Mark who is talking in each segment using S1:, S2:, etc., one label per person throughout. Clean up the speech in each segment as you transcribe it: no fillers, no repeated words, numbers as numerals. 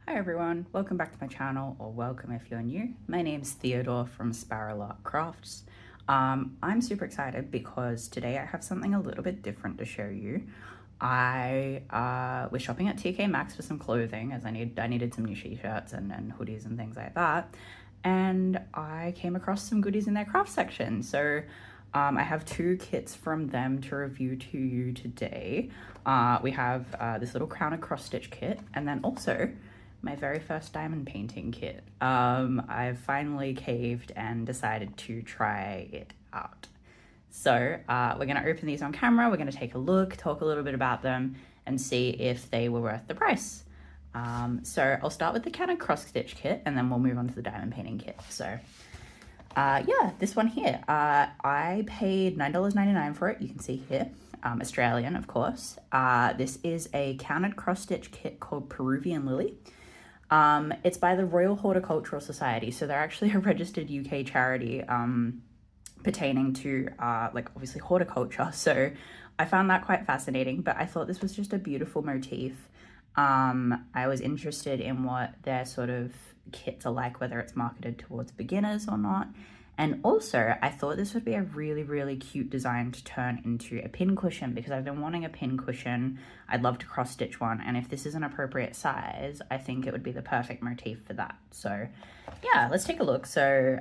S1: Hi everyone, welcome back to my channel, or welcome if you're new. My name's Theodore from Sparrowlarke Crafts. I'm super excited because today I have something a little bit different to show you. I was shopping at TK Maxx for some clothing as I needed some new t-shirts and hoodies and things like that. And I came across some goodies in their craft section. So I have two kits from them to review to you today. We have this little crown and cross stitch kit, and then also my very first diamond painting kit. I've finally caved and decided to try it out. So we're going to open these on camera, we're going to take a look, talk a little bit about them, and see if they were worth the price. So I'll start with the kind of cross stitch kit, and then we'll move on to the diamond painting kit. So yeah, this one here, I paid $9.99 for it. You can see here, Australian, of course. This is a counted cross stitch kit called Peruvian Lily. It's by the Royal Horticultural Society, so they're actually a registered UK charity pertaining to like obviously horticulture. So I found that quite fascinating, but I thought this was just a beautiful motif. I was interested in what their sort of kits are like, whether it's marketed towards beginners or not. And also, I thought this would be a really, really cute design to turn into a pin cushion, because I've been wanting a pin cushion. I'd love to cross stitch one, and if this is an appropriate size, I think it would be the perfect motif for that. So yeah, let's take a look. So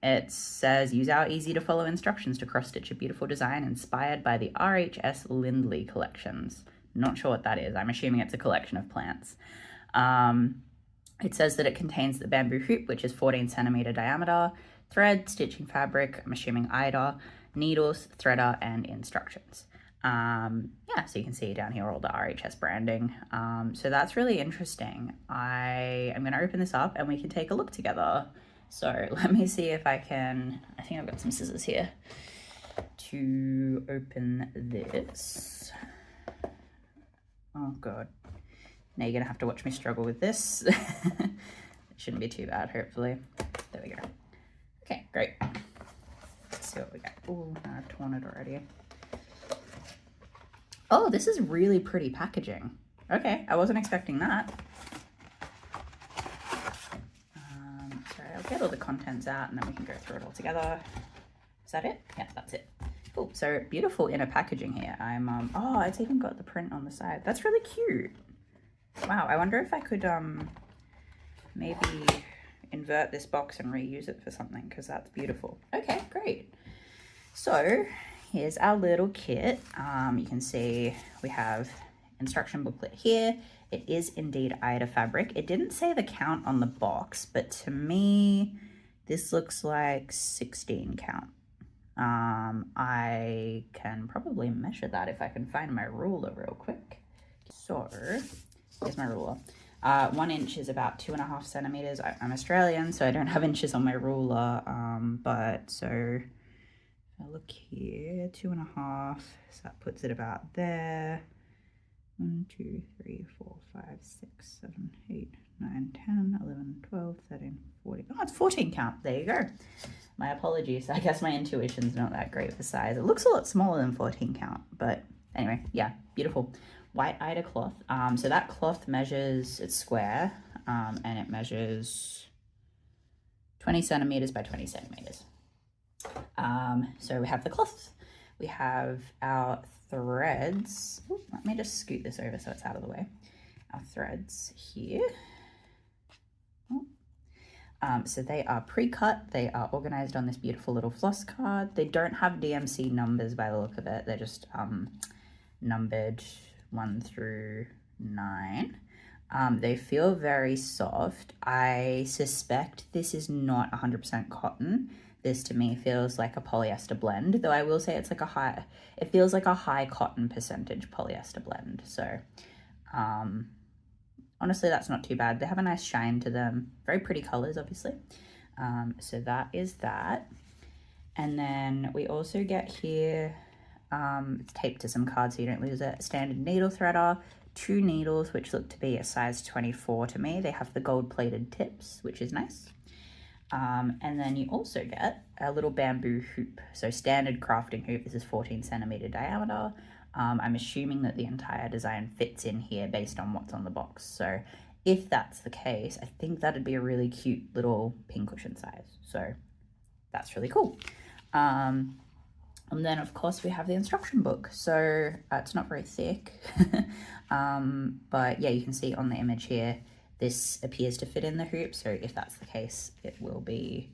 S1: it says, use our easy to follow instructions to cross stitch a beautiful design inspired by the RHS Lindley collections. Not sure what that is. I'm assuming it's a collection of plants. It says that it contains the bamboo hoop, which is 14 centimeter diameter, thread, stitching fabric, I'm assuming Ida, needles, threader, and instructions. Yeah, so you can see down here all the RHS branding. So that's really interesting. I am going to open this up and we can take a look together. So let me see if I can, I think I've got some scissors here to open this. Oh God. Now you're going to have to watch me struggle with this. It shouldn't be too bad, hopefully. There we go. Okay, great. Let's see what we got. Oh, I've torn it already. Oh, this is really pretty packaging. Okay, I wasn't expecting that. Sorry, I'll get all the contents out and then we can go through it all together. Is that it? Yeah, that's it. Cool. So beautiful inner packaging here. I'm oh, it's even got the print on the side. That's really cute. Wow, I wonder if I could maybe invert this box and reuse it for something, because that's beautiful. Okay, great. So here's our little kit. You can see we have instruction booklet here. It is indeed Ida fabric. It didn't say the count on the box, but to me this looks like 16 count. I can probably measure that if I can find my ruler real quick. So here's my ruler. 1 inch is about 2.5 centimeters. I'm Australian, so I don't have inches on my ruler. But so if I look here, 2.5, so that puts it about there. 1, 2, 3, 4, 5, 6, 7, 8, 9, 10, 11, 12, 13, 14. Oh, it's 14 count. There you go. My apologies. I guess my intuition's not that great for size. It looks a lot smaller than 14 count, but anyway, yeah, beautiful. White Ida cloth. So that cloth measures, it's square, and it measures 20 centimeters by 20 centimeters. So we have the cloth. We have our threads. Ooh, let me just scoot this over so it's out of the way. Our threads here. So they are pre-cut. They are organized on this beautiful little floss card. They don't have DMC numbers by the look of it. They're just numbered 1 through 9. They feel very soft. I suspect this is not 100% cotton. This to me feels like a polyester blend, though I will say it's like it feels like a high cotton percentage polyester blend. So honestly, that's not too bad. They have a nice shine to them. Very pretty colors, obviously. So that is that. And then we also get here, it's taped to some cards so you don't lose it. Standard needle threader, 2 needles, which look to be a size 24 to me. They have the gold plated tips, which is nice. And then you also get a little bamboo hoop. So standard crafting hoop. This is 14 centimeter diameter. I'm assuming that the entire design fits in here based on what's on the box. So if that's the case, I think that'd be a really cute little pincushion size. So that's really cool. And then of course we have the instruction book. So it's not very thick, but yeah, you can see on the image here, this appears to fit in the hoop. So if that's the case, it will be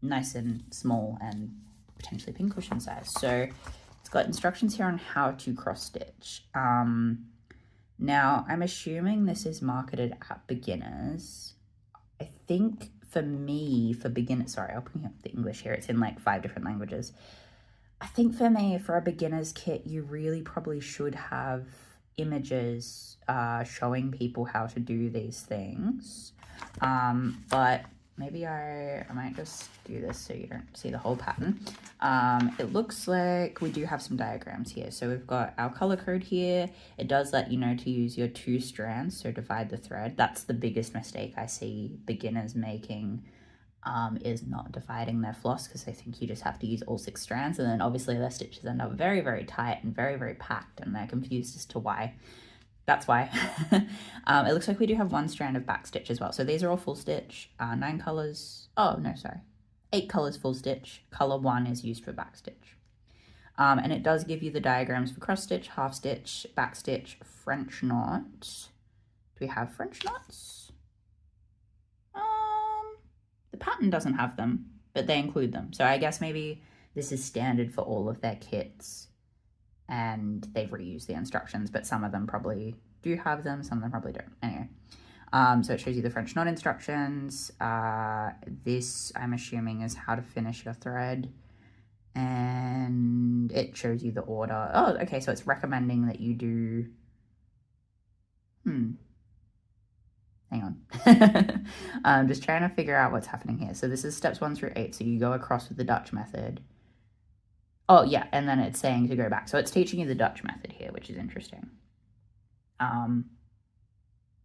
S1: nice and small and potentially pincushion size. So it's got instructions here on how to cross stitch. Now I'm assuming this is marketed at beginners. I think for me, for beginners, sorry, I'll bring up the English here. It's in like 5 different languages. I think for me, for a beginner's kit, you really probably should have images showing people how to do these things. But maybe I might just do this so you don't see the whole pattern. It looks like we do have some diagrams here. So we've got our color code here. It does let you know to use your 2 strands, so divide the thread. That's the biggest mistake I see beginners making, is not dividing their floss, because they think you just have to use all 6 strands, and then obviously their stitches end up very, very tight and very, very packed, and they're confused as to why. That's why. It looks like we do have 1 strand of back stitch as well. So these are all full stitch, 9 colors. Oh, no, sorry. 8 colors full stitch. Color 1 is used for back stitch. And it does give you the diagrams for cross stitch, half stitch, back stitch, French knot. Do we have French knots? The pattern doesn't have them, but they include them. So I guess maybe this is standard for all of their kits and they've reused the instructions, but some of them probably do have them, some of them probably don't. Anyway, so it shows you the French knot instructions. This, I'm assuming, is how to finish your thread. And it shows you the order. Oh, okay, so it's recommending that you do... Hang on. I'm just trying to figure out what's happening here. So this is steps 1 through 8. So you go across with the Dutch method. Oh, yeah, and then it's saying to go back. So it's teaching you the Dutch method here, which is interesting.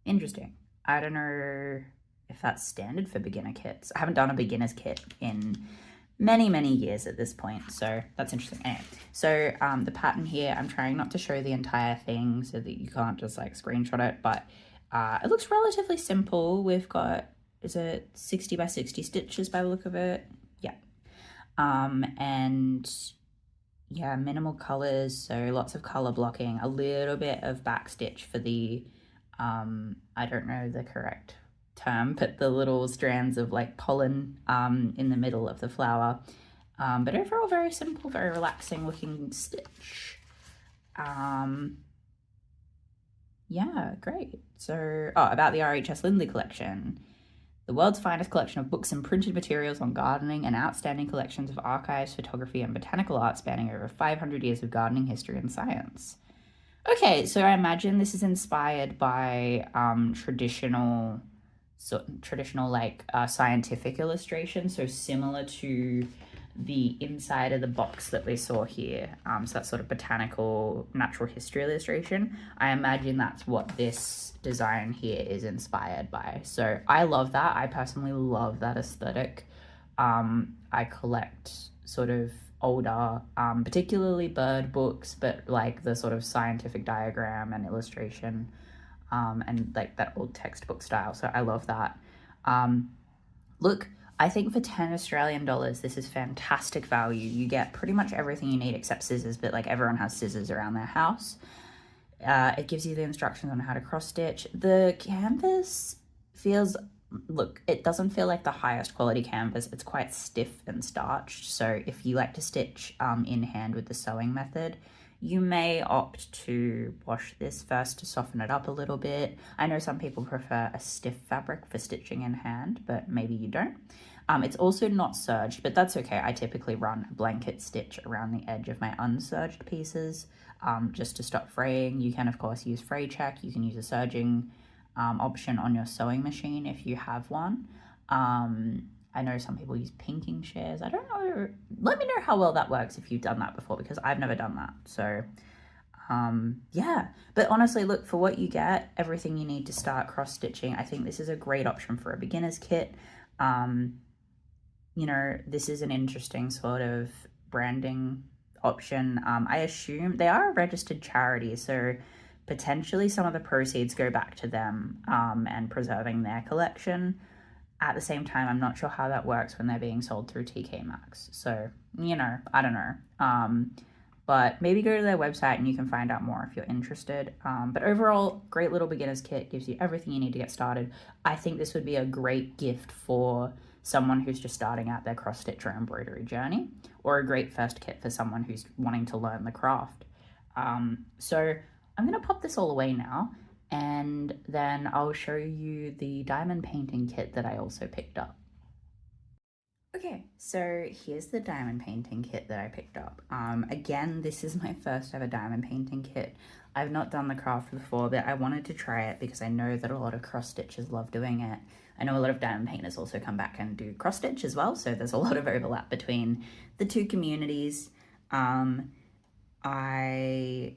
S1: Interesting. I don't know if that's standard for beginner kits. I haven't done a beginner's kit in many, many years at this point, so that's interesting. Anyway, so the pattern here, I'm trying not to show the entire thing so that you can't just like screenshot it, but it looks relatively simple. We've got, is it 60 by 60 stitches by the look of it? Yeah. And yeah, minimal colors, so lots of color blocking, a little bit of back stitch for the, I don't know the correct term, but the little strands of like pollen in the middle of the flower. But overall, very simple, very relaxing looking stitch. Yeah, great. So, about the RHS Lindley collection. The world's finest collection of books and printed materials on gardening, and outstanding collections of archives, photography, and botanical art spanning over 500 years of gardening history and science. Okay, so I imagine this is inspired by traditional like scientific illustration, so similar to the inside of the box that we saw here. So that's sort of botanical natural history illustration. I imagine that's what this design here is inspired by. So I love that. I personally love that aesthetic. I collect sort of older, particularly bird books, but like the sort of scientific diagram and illustration, and like that old textbook style. So I love that. Look, I think for 10 Australian dollars, this is fantastic value. You get pretty much everything you need except scissors, but like everyone has scissors around their house. It gives you the instructions on how to cross stitch. The canvas feels, look, it doesn't feel like the highest quality canvas. It's quite stiff and starched. So if you like to stitch in hand with the sewing method, you may opt to wash this first to soften it up a little bit. I know some people prefer a stiff fabric for stitching in hand, but maybe you don't. It's also not serged, but that's okay. I typically run a blanket stitch around the edge of my unserged pieces just to stop fraying. You can, of course, use fray check. You can use a serging option on your sewing machine if you have one. I know some people use pinking shears. I don't know. Let me know how well that works if you've done that before, because I've never done that. So yeah, but honestly, look, for what you get, everything you need to start cross stitching, I think this is a great option for a beginner's kit. You know, this is an interesting sort of branding option. I assume they are a registered charity, so potentially some of the proceeds go back to them and preserving their collection. At the same time, I'm not sure how that works when they're being sold through TK Maxx. So, you know, I don't know. But maybe go to their website and you can find out more if you're interested. But overall, great little beginner's kit, gives you everything you need to get started. I think this would be a great gift for someone who's just starting out their cross stitch or embroidery journey, or a great first kit for someone who's wanting to learn the craft. So I'm gonna pop this all away now, and then I'll show you the diamond painting kit that I also picked up. Okay, so here's the diamond painting kit that I picked up. Again, this is my first ever diamond painting kit. I've not done the craft before, but I wanted to try it because I know that a lot of cross stitchers love doing it. I know a lot of diamond painters also come back and do cross stitch as well, so there's a lot of overlap between the two communities. I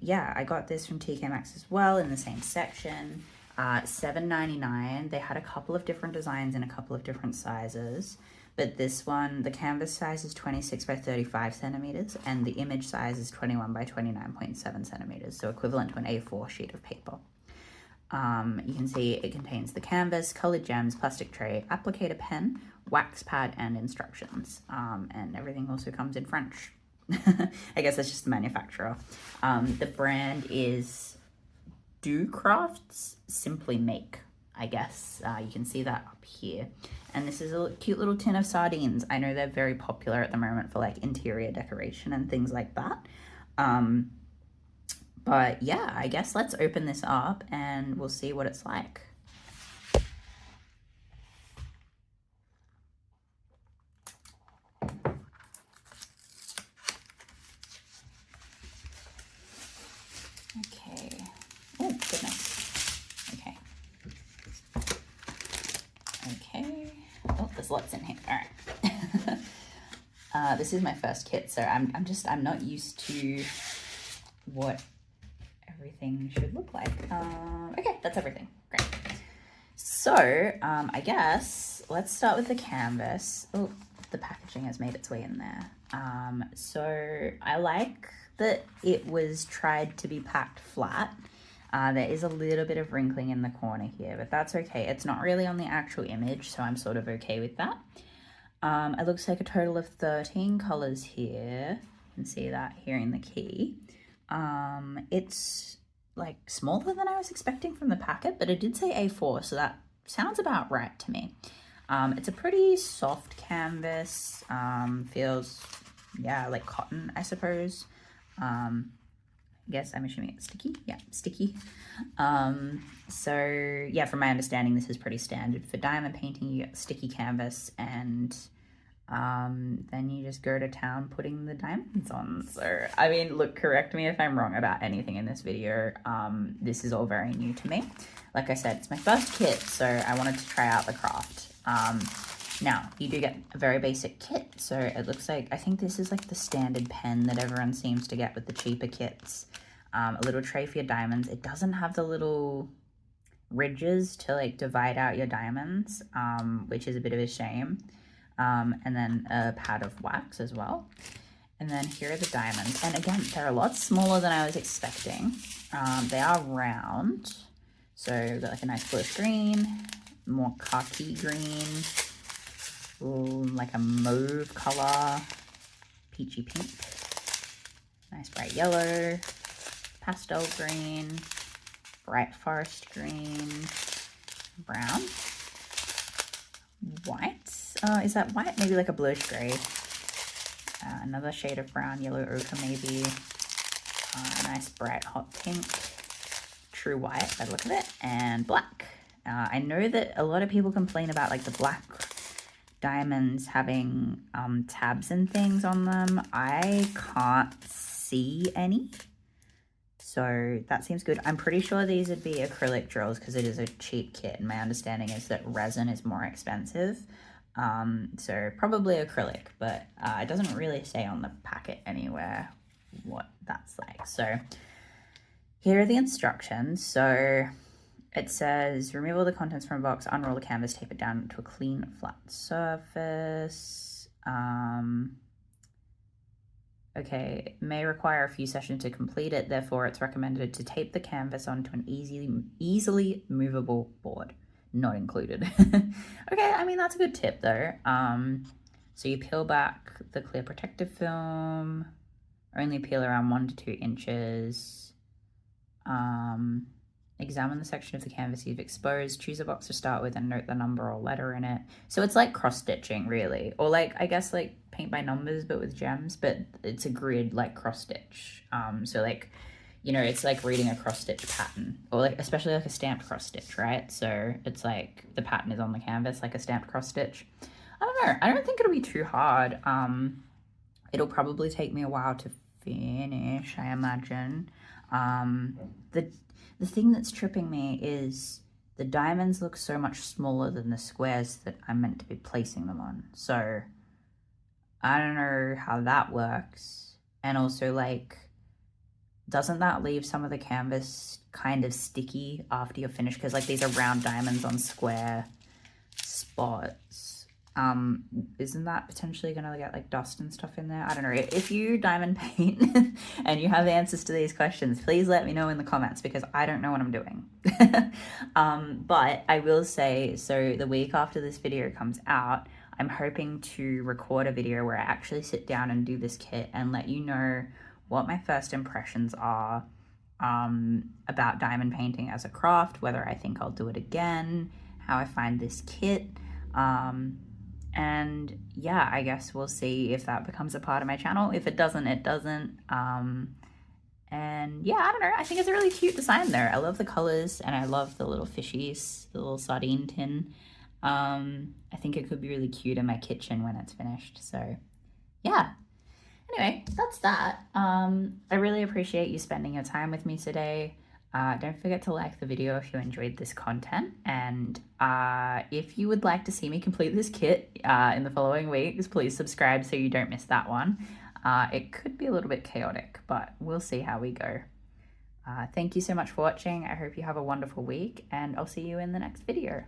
S1: got this from TK Maxx as well in the same section. $7.99. They had a couple of different designs in a couple of different sizes, but this one, the canvas size is 26 by 35 centimeters and the image size is 21 by 29.7 centimeters, so equivalent to an A4 sheet of paper. You can see it contains the canvas, colored gems, plastic tray, applicator pen, wax pad, and instructions. And everything also comes in French. I guess that's just the manufacturer. The brand is docrafts, simply make, I guess. You can see that up here. And this is a cute little tin of sardines. I know they're very popular at the moment for like interior decoration and things like that. But yeah, I guess let's open this up and we'll see what it's like. Okay. Oh, goodness. Okay. Okay. Oh, there's lots in here. All right. This is my first kit, so I'm not used to what everything should look like. Okay, that's everything. Great. So, I guess let's start with the canvas. Oh, the packaging has made its way in there. So I like that it was tried to be packed flat. There is a little bit of wrinkling in the corner here, but that's okay. It's not really on the actual image, so I'm sort of okay with that. It looks like a total of 13 colors here. You can see that here in the key. It's like smaller than I was expecting from the packet, but it did say A4, so that sounds about right to me. It's a pretty soft canvas, feels, yeah, like cotton, I suppose. I guess I'm assuming it's sticky. Yeah, sticky. So yeah, from my understanding, this is pretty standard for diamond painting. You get sticky canvas and then you just go to town putting the diamonds on. So, I mean, look, correct me if I'm wrong about anything in this video. This is all very new to me. Like I said, it's my first kit, so I wanted to try out the craft. Now, you do get a very basic kit, so it looks like, I think this is like the standard pen that everyone seems to get with the cheaper kits. A little tray for your diamonds. It doesn't have the little ridges to like divide out your diamonds, which is a bit of a shame. And then a pad of wax as well. And then here are the diamonds. And again, they're a lot smaller than I was expecting. They are round. So we've got like a nice bluish green, more khaki green, like a mauve color, peachy pink, nice bright yellow, pastel green, bright forest green, brown, white. Is that white? Maybe like a bluish gray. Another shade of brown, yellow ochre maybe. A nice bright hot pink, true white by the look of it, and black. I know that a lot of people complain about like the black diamonds having tabs and things on them. I can't see any, so that seems good. I'm pretty sure these would be acrylic drills because it is a cheap kit, and my understanding is that resin is more expensive. So probably acrylic, but it doesn't really say on the packet anywhere what that's like. So here are the instructions. So it says, remove all the contents from a box, unroll the canvas, tape it down to a clean, flat surface. Okay, may require a few sessions to complete it, therefore it's recommended to tape the canvas onto an easily movable board. Not included. Okay, I mean, that's a good tip though. So you peel back the clear protective film, only peel around 1 to 2 inches. Examine the section of the canvas you've exposed, choose a box to start with and note the number or letter in it. So it's like cross stitching really, or like, I guess like paint by numbers but with gems, but it's a grid like cross stitch. So like, you know, it's like reading a cross stitch pattern, or like especially like a stamped cross stitch, right? So it's like the pattern is on the canvas like a stamped cross stitch. I don't know, I don't think it'll be too hard. It'll probably take me a while to finish, I imagine. The thing that's tripping me is the diamonds look so much smaller than the squares that I'm meant to be placing them on. So I don't know how that works. And also, like, doesn't that leave some of the canvas kind of sticky after you're finished? Because like these are round diamonds on square spots. Isn't that potentially gonna get like dust and stuff in there? I don't know. If you diamond paint and you have answers to these questions, please let me know in the comments, because I don't know what I'm doing. But I will say, so the week after this video comes out, I'm hoping to record a video where I actually sit down and do this kit and let you know what my first impressions are about diamond painting as a craft, whether I think I'll do it again, how I find this kit. And yeah, I guess we'll see if that becomes a part of my channel. If it doesn't, it doesn't. And yeah, I don't know. I think it's a really cute design there. I love the colors and I love the little fishies, the little sardine tin. I think it could be really cute in my kitchen when it's finished. So yeah. Anyway, that's that. I really appreciate you spending your time with me today. Don't forget to like the video if you enjoyed this content, and if you would like to see me complete this kit in the following weeks, please subscribe so you don't miss that one. It could be a little bit chaotic, but we'll see how we go. Thank you so much for watching. I hope you have a wonderful week, and I'll see you in the next video.